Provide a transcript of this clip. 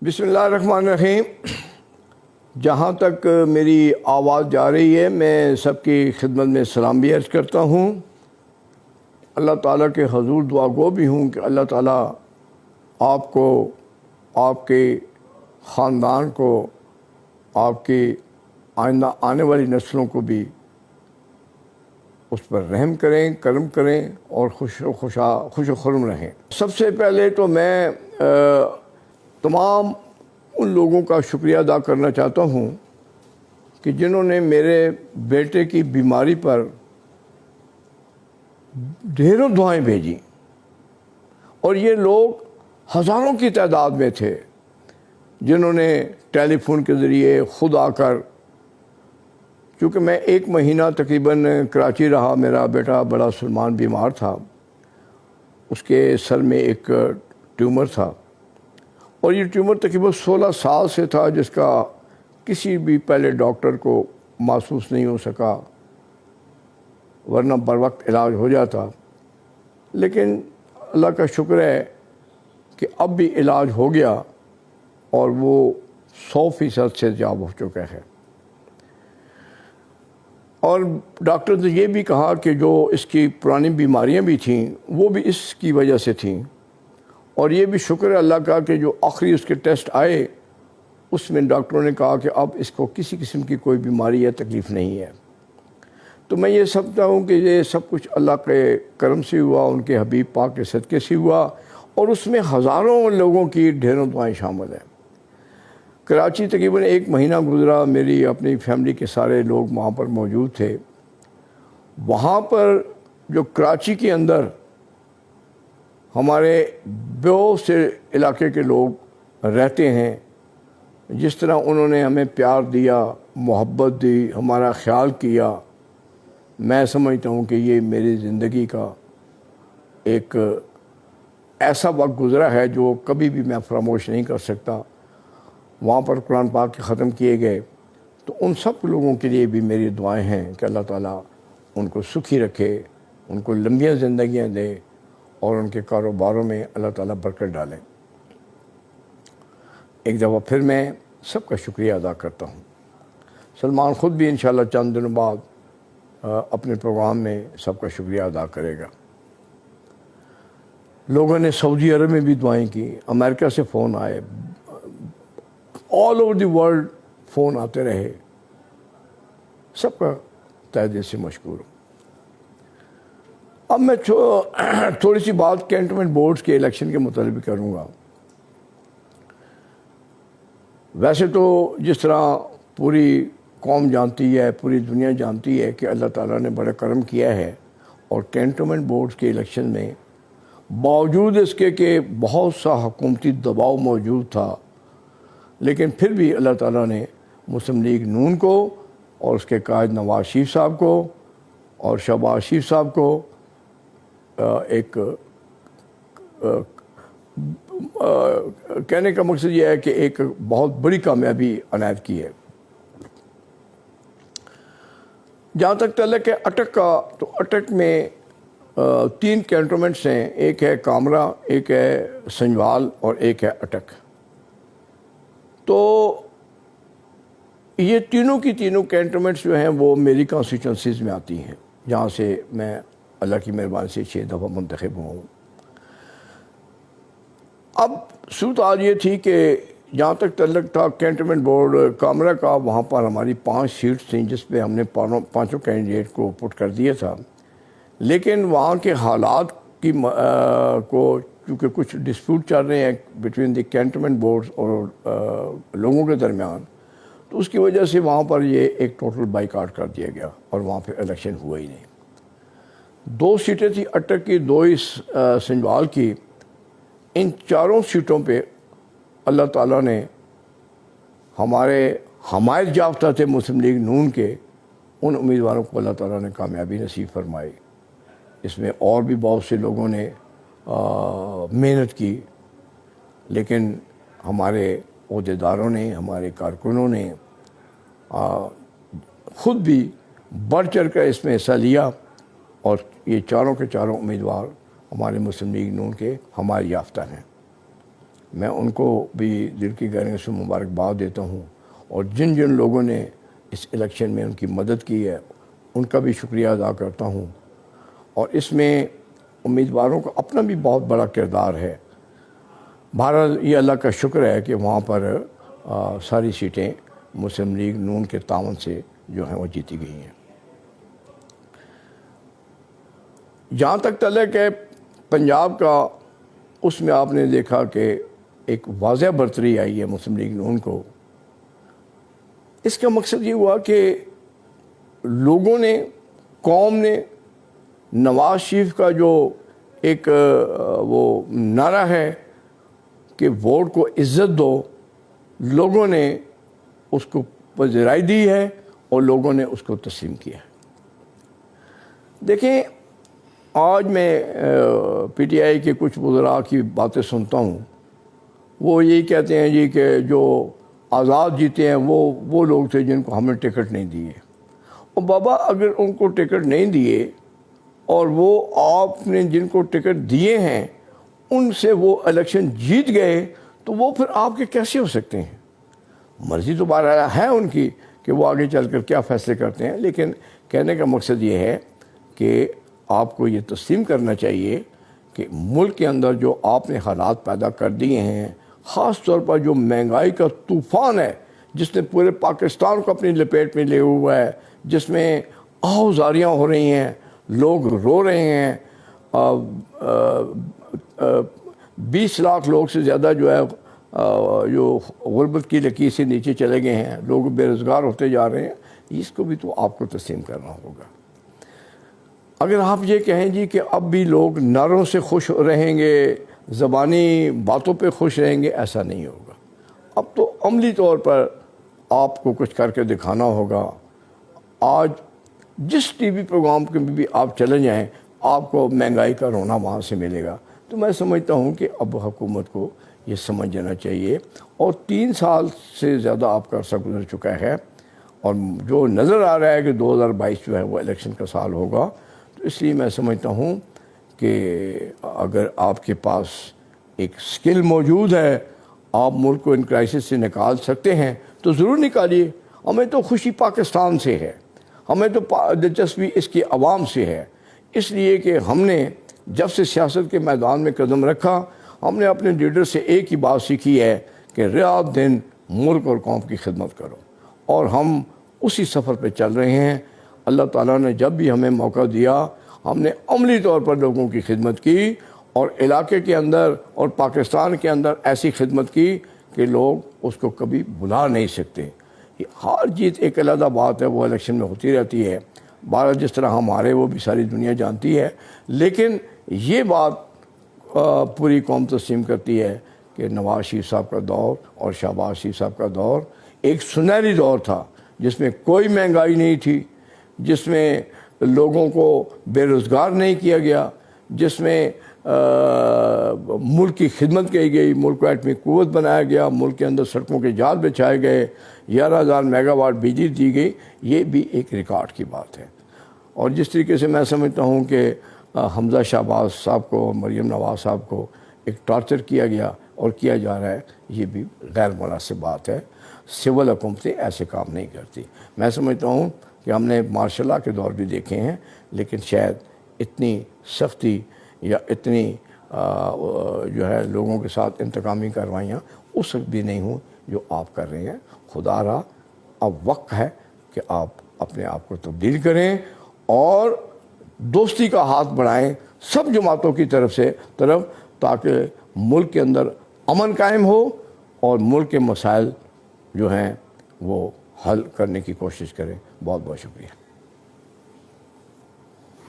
بسم اللہ الرحمن الرحیم۔ جہاں تک میری آواز جا رہی ہے میں سب کی خدمت میں سلام بھی عرض کرتا ہوں۔ اللہ تعالیٰ کے حضور دعا گو بھی ہوں کہ اللہ تعالیٰ آپ کو، آپ کے خاندان کو، آپ کی آئندہ آنے والی نسلوں کو بھی اس پر رحم کریں، کرم کریں اور خوش و خرم رہیں۔ سب سے پہلے تو میں تمام ان لوگوں کا شکریہ ادا کرنا چاہتا ہوں کہ جنہوں نے میرے بیٹے کی بیماری پر ڈھیروں دعائیں بھیجیں، اور یہ لوگ ہزاروں کی تعداد میں تھے جنہوں نے ٹیلی فون کے ذریعے خود آ کر، چونکہ میں 1 مہینہ تقریباً کراچی رہا، میرا بیٹا بڑا سلمان بیمار تھا، اس کے سر میں ایک ٹیومر تھا، اور یہ ٹیومر تقریباً 16 سال سے تھا، جس کا کسی بھی پہلے ڈاکٹر کو محسوس نہیں ہو سکا، ورنہ بر وقت علاج ہو جاتا۔ لیکن اللہ کا شکر ہے کہ اب بھی علاج ہو گیا اور وہ 100% سے زیادہ ہو چکا ہے۔ اور ڈاکٹر نے یہ بھی کہا کہ جو اس کی پرانی بیماریاں بھی تھیں وہ بھی اس کی وجہ سے تھیں، اور یہ بھی شکر ہے اللہ کا کہ جو آخری اس کے ٹیسٹ آئے اس میں ڈاکٹروں نے کہا کہ اب اس کو کسی قسم کی کوئی بیماری یا تکلیف نہیں ہے۔ تو میں یہ سمجھتا ہوں کہ یہ سب کچھ اللہ کے کرم سے ہوا، ان کے حبیب پاک کے صدقے سے ہوا، اور اس میں ہزاروں لوگوں کی ڈھیروں دعائیں شامل ہیں۔ کراچی تقریباً 1 مہینہ گزرا، میری اپنی فیملی کے سارے لوگ وہاں پر موجود تھے۔ وہاں پر جو کراچی کے اندر ہمارے بہت سے علاقے کے لوگ رہتے ہیں، جس طرح انہوں نے ہمیں پیار دیا، محبت دی، ہمارا خیال کیا، میں سمجھتا ہوں کہ یہ میری زندگی کا ایک ایسا وقت گزرا ہے جو کبھی بھی میں فراموش نہیں کر سکتا۔ وہاں پر قرآن پاک کے ختم کیے گئے، تو ان سب لوگوں کے لیے بھی میری دعائیں ہیں کہ اللہ تعالیٰ ان کو سکھی رکھے، ان کو لمبیاں زندگیاں دے، اور ان کے کاروباروں میں اللہ تعالیٰ برکت ڈالیں۔ ایک دفعہ پھر میں سب کا شکریہ ادا کرتا ہوں۔ سلمان خود بھی انشاءاللہ چند دنوں بعد اپنے پروگرام میں سب کا شکریہ ادا کرے گا۔ لوگوں نے سعودی عرب میں بھی دعائیں کی، امریکہ سے فون آئے، all over the world phone آتے رہے، سب کا تہہ دل سے مشکور ہوں۔ اب میں تھوڑی سی بات کینٹونمنٹ بورڈز کے الیکشن کے متعلق کروں گا۔ ویسے تو جس طرح پوری قوم جانتی ہے، پوری دنیا جانتی ہے کہ اللہ تعالیٰ نے بڑا کرم کیا ہے، اور کینٹونمنٹ بورڈز کے الیکشن میں باوجود اس کے کہ بہت سا حکومتی دباؤ موجود تھا، لیکن پھر بھی اللہ تعالیٰ نے مسلم لیگ نون کو اور اس کے قائد نواز شریف صاحب کو اور شہباز شریف صاحب کو ایک کہنے کا مقصد یہ ہے کہ ایک بہت بڑی کامیابی عنایت کی ہے۔ جہاں تک تعلق ہے اٹک کا، تو اٹک میں 3 کینٹونمنٹس ہیں، ایک ہے کامرا، ایک ہے سنجوال اور ایک ہے اٹک۔ تو یہ تینوں کی تینوں کینٹونمنٹس جو ہیں وہ میری کانسٹیچوئنسیز میں آتی ہیں، جہاں سے میں اللہ کی مہربانی سے 6 دفعہ منتخب ہوا ہوں۔ اب صورت آج یہ تھی کہ جہاں تک تعلق تھا کینٹونمنٹ بورڈ کامرا کا، وہاں پر ہماری 5 سیٹس تھیں جس پہ ہم نے پانچوں کینڈیڈیٹ کو پٹ کر دیا تھا، لیکن وہاں کے حالات کی کو چونکہ کچھ ڈسپیوٹ چل رہے ہیں بٹوین دی کینٹونمنٹ بورڈز اور لوگوں کے درمیان، تو اس کی وجہ سے وہاں پر یہ ایک ٹوٹل بائیکاٹ کر دیا گیا، اور وہاں پہ الیکشن ہوا ہی نہیں۔ 2 سیٹیں تھیں اٹک کی، 2 سنجوال کی۔ ان 4 سیٹوں پہ اللہ تعالیٰ نے ہمارے حمایت یافتہ تھے مسلم لیگ نون کے ان امیدواروں کو اللہ تعالیٰ نے کامیابی نصیب فرمائی۔ اس میں اور بھی بہت سے لوگوں نے محنت کی، لیکن ہمارے عہدیداروں نے، ہمارے کارکنوں نے خود بھی بڑھ چڑھ کر اس میں حصہ لیا، اور یہ چاروں کے چاروں امیدوار ہمارے مسلم لیگ نون کے حمایت یافتہ ہیں۔ میں ان کو بھی دل کی گہرائیوں سے مبارکباد دیتا ہوں، اور جن جن لوگوں نے اس الیکشن میں ان کی مدد کی ہے ان کا بھی شکریہ ادا کرتا ہوں، اور اس میں امیدواروں کا اپنا بھی بہت بڑا کردار ہے۔ بہرحال یہ اللہ کا شکر ہے کہ وہاں پر ساری سیٹیں مسلم لیگ نون کے تعاون سے جو ہیں وہ جیتی گئی ہیں۔ جہاں تک تعلق ہے پنجاب کا، اس میں آپ نے دیکھا کہ ایک واضح برتری آئی ہے مسلم لیگ نون کو۔ اس کا مقصد یہ ہوا کہ لوگوں نے، قوم نے نواز شریف کا جو ایک وہ نعرہ ہے کہ ووٹ کو عزت دو، لوگوں نے اس کو پذیرائی دی ہے اور لوگوں نے اس کو تسلیم کیا ہے۔ دیکھیں، آج میں پی ٹی آئی کے کچھ وزراء کی باتیں سنتا ہوں، وہ یہی کہتے ہیں جی کہ جو آزاد جیتے ہیں وہ لوگ تھے جن کو ہم نے ٹکٹ نہیں دیے۔ اور بابا اگر ان کو ٹکٹ نہیں دیے اور وہ آپ نے جن کو ٹکٹ دیے ہیں ان سے وہ الیکشن جیت گئے تو وہ پھر آپ کے کیسے ہو سکتے ہیں؟ مرضی تو بہرحال ہے ان کی کہ وہ آگے چل کر کیا فیصلے کرتے ہیں، لیکن کہنے کا مقصد یہ ہے کہ آپ کو یہ تسلیم کرنا چاہیے کہ ملک کے اندر جو آپ نے حالات پیدا کر دیے ہیں، خاص طور پر جو مہنگائی کا طوفان ہے جس نے پورے پاکستان کو اپنی لپیٹ میں لے ہوا ہے، جس میں آہوازاریاں ہو رہی ہیں، لوگ رو رہے ہیں، 20 لاکھ لوگ سے زیادہ جو ہے جو غربت کی لکیر سے نیچے چلے گئے ہیں، لوگ بے روزگار ہوتے جا رہے ہیں، اس کو بھی تو آپ کو تسلیم کرنا ہوگا۔ اگر آپ یہ کہیں جی کہ اب بھی لوگ نعروں سے خوش رہیں گے، زبانی باتوں پہ خوش رہیں گے، ایسا نہیں ہوگا۔ اب تو عملی طور پر آپ کو کچھ کر کے دکھانا ہوگا۔ آج جس ٹی وی پروگرام کے بھی آپ چلے جائیں، آپ کو مہنگائی کا رونا وہاں سے ملے گا۔ تو میں سمجھتا ہوں کہ اب حکومت کو یہ سمجھ جانا چاہیے، اور 3 سال سے زیادہ آپ کا عرصہ گزر چکا ہے، اور جو نظر آ رہا ہے کہ 2022 جو ہے وہ الیکشن کا سال ہوگا، تو اس لیے میں سمجھتا ہوں کہ اگر آپ کے پاس ایک سکل موجود ہے، آپ ملک کو ان کرائسس سے نکال سکتے ہیں تو ضرور نکالیے۔ ہمیں تو خوشی پاکستان سے ہے، ہمیں تو دلچسپی اس کی عوام سے ہے، اس لیے کہ ہم نے جب سے سیاست کے میدان میں قدم رکھا، ہم نے اپنے لیڈر سے ایک ہی بات سیکھی ہے کہ رات دن ملک اور قوم کی خدمت کرو، اور ہم اسی سفر پہ چل رہے ہیں۔ اللہ تعالیٰ نے جب بھی ہمیں موقع دیا، ہم نے عملی طور پر لوگوں کی خدمت کی، اور علاقے کے اندر اور پاکستان کے اندر ایسی خدمت کی کہ لوگ اس کو کبھی بھلا نہیں سکتے۔ ہار جیت ایک علیحدہ بات ہے، وہ الیکشن میں ہوتی رہتی ہے، بارہ جس طرح ہم ہارے وہ بھی ساری دنیا جانتی ہے، لیکن یہ بات پوری قوم تسلیم کرتی ہے کہ نواز شریف صاحب کا دور اور شہباز شریف صاحب کا دور ایک سنہری دور تھا، جس میں کوئی مہنگائی نہیں تھی، جس میں لوگوں کو بے روزگار نہیں کیا گیا، جس میں ملک کی خدمت کی گئی، ملک کو ایٹمی قوت بنایا گیا، ملک کے اندر سڑکوں کے جال بچھائے گئے، 11,000 میگا واٹ بجلی دی گئی۔ یہ بھی ایک ریکارڈ کی بات ہے۔ اور جس طریقے سے میں سمجھتا ہوں کہ حمزہ شہباز صاحب کو، مریم نواز صاحب کو ایک ٹارچر کیا گیا اور کیا جا رہا ہے، یہ بھی غیر مناسب بات ہے۔ سول حکومتیں ایسے کام نہیں کرتی۔ میں سمجھتا ہوں کہ ہم نے مارشل لا کے دور بھی دیکھے ہیں، لیکن شاید اتنی سختی یا اتنی جو ہے لوگوں کے ساتھ انتقامی کارروائیاں اس وقت بھی نہیں ہوں جو آپ کر رہے ہیں۔ خدا را، اب وقت ہے کہ آپ اپنے آپ کو تبدیل کریں اور دوستی کا ہاتھ بڑھائیں سب جماعتوں کی طرف، تاکہ ملک کے اندر امن قائم ہو اور ملک کے مسائل جو ہیں وہ حل کرنے کی کوشش کریں۔ بہت بہت شکریہ۔